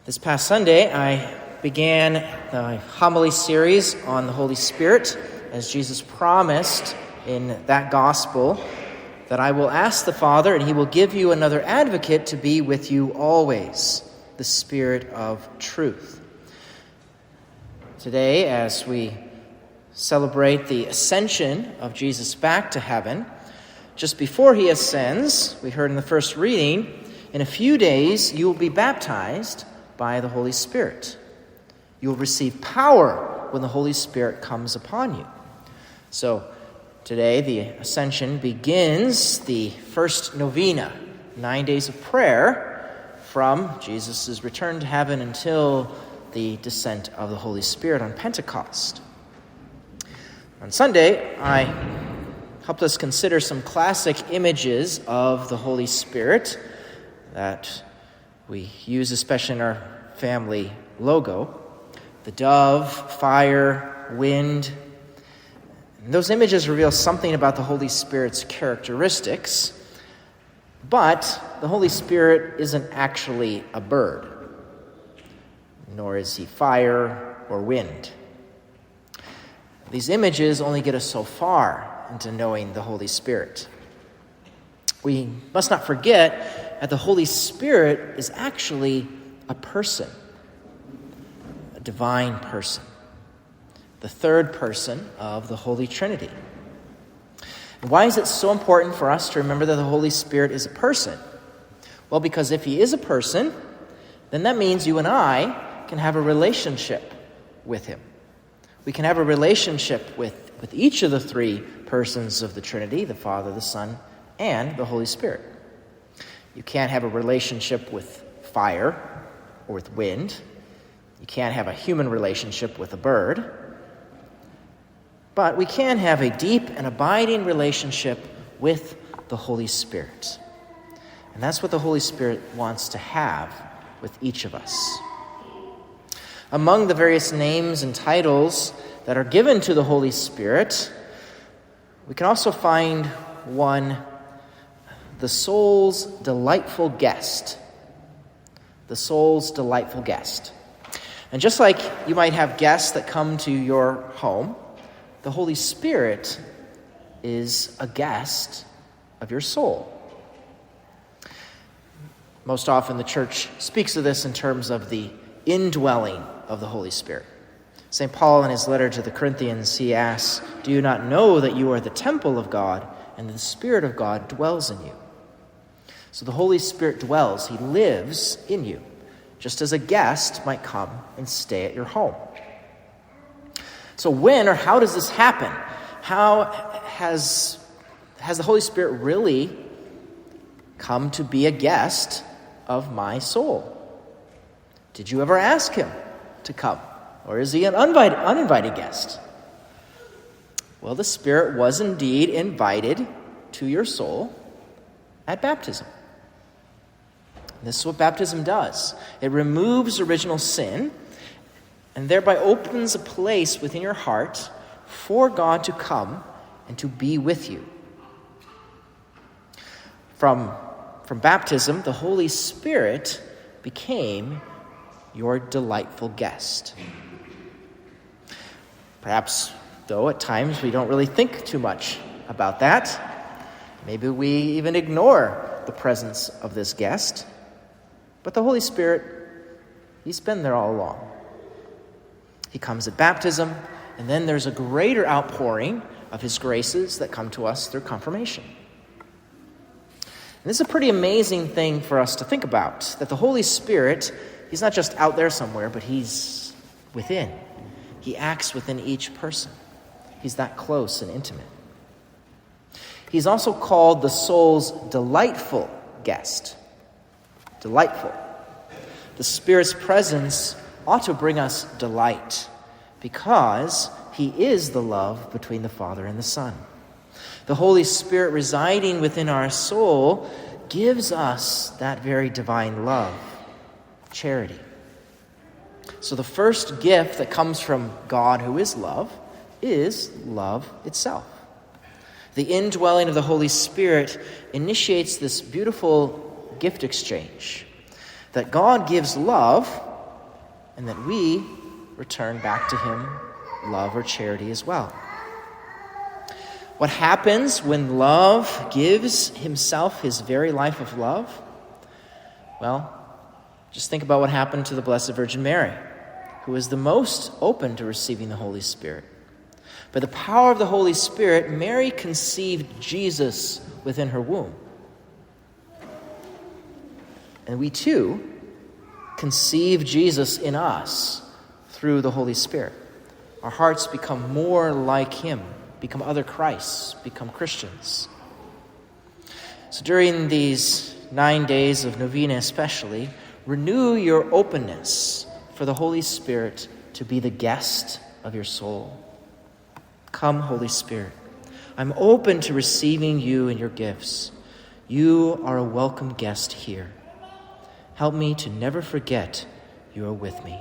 This past Sunday, I began the homily series on the Holy Spirit, as Jesus promised in that gospel that I will ask the Father, and he will give you another advocate to be with you always, the Spirit of truth. Today, as we celebrate the ascension of Jesus back to heaven, just before he ascends, we heard in the first reading, in a few days you will be baptized by the Holy Spirit. You will receive power when the Holy Spirit comes upon you. So today the Ascension begins the first novena, 9 days of prayer from Jesus' return to heaven until the descent of the Holy Spirit on Pentecost. On Sunday, I helped us consider some classic images of the Holy Spirit that we use especially in our family logo. The dove, fire, wind. And those images reveal something about the Holy Spirit's characteristics, but the Holy Spirit isn't actually a bird, nor is he fire or wind. These images only get us so far into knowing the Holy Spirit. We must not forget that the Holy Spirit is actually a person, a divine person, the third person of the Holy Trinity. And why is it so important for us to remember that the Holy Spirit is a person? Well, because if he is a person, then that means you and I can have a relationship with him. We can have a relationship with each of the three persons of the Trinity, the Father, the Son, and the Holy Spirit. You can't have a relationship with fire or with wind. You can't have a human relationship with a bird. But we can have a deep and abiding relationship with the Holy Spirit. And that's what the Holy Spirit wants to have with each of us. Among the various names and titles that are given to the Holy Spirit, we can also find one, the soul's delightful guest. The soul's delightful guest. And just like you might have guests that come to your home, the Holy Spirit is a guest of your soul. Most often the church speaks of this in terms of the indwelling of the Holy Spirit. St. Paul, in his letter to the Corinthians, he asks, "Do you not know that you are the temple of God, and the Spirit of God dwells in you?" So the Holy Spirit dwells, he lives in you, just as a guest might come and stay at your home. So when or how does this happen? How has the Holy Spirit really come to be a guest of my soul? Did you ever ask him to come? Or is he an uninvited guest? Well, the Spirit was indeed invited to your soul at baptism. This is what baptism does. It removes original sin and thereby opens a place within your heart for God to come and to be with you. From baptism, the Holy Spirit became your delightful guest. Perhaps, though, at times we don't really think too much about that. Maybe we even ignore the presence of this guest. But the Holy Spirit, he's been there all along. He comes at baptism, and then there's a greater outpouring of his graces that come to us through confirmation. And this is a pretty amazing thing for us to think about, that the Holy Spirit, he's not just out there somewhere, but he's within. He acts within each person. He's that close and intimate. He's also called the soul's delightful guest. Delightful. The Spirit's presence ought to bring us delight because he is the love between the Father and the Son. The Holy Spirit residing within our soul gives us that very divine love, charity. So the first gift that comes from God, who is love itself. The indwelling of the Holy Spirit initiates this beautiful gift exchange, that God gives love and that we return back to him love or charity as well. What happens when love gives himself his very life of love? Well, just think about what happened to the Blessed Virgin Mary, who was the most open to receiving the Holy Spirit. By the power of the Holy Spirit, Mary conceived Jesus within her womb. And we too conceive Jesus in us through the Holy Spirit. Our hearts become more like him, become other Christs, become Christians. So during these 9 days of novena especially, renew your openness for the Holy Spirit to be the guest of your soul. Come, Holy Spirit. I'm open to receiving you and your gifts. You are a welcome guest here. Help me to never forget you are with me.